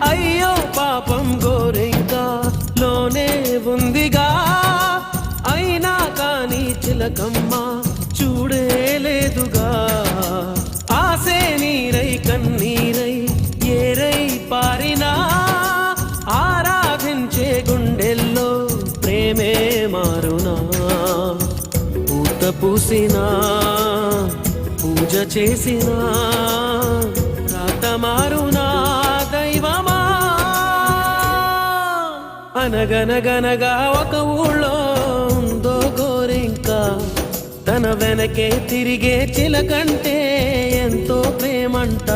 అయ్యో పాపం గోరింక లోనే ఉందిగా, అయినా కానీ చిలకమ్మ చూడేలేదుగా. ఆసే నీరై కన్నీరై ఏరై పారినా, ఆరాధించే గుండెల్లో ప్రేమే మారునా. పూత పూసినా పూజ చేసినా రాత మారునా దైవమా. అనగనగనగా ఒక ఊళ్ళో ఉందో గోరింక, తన వెనకే తిరిగే చిలకంటే ఎంతో ప్రేమంట.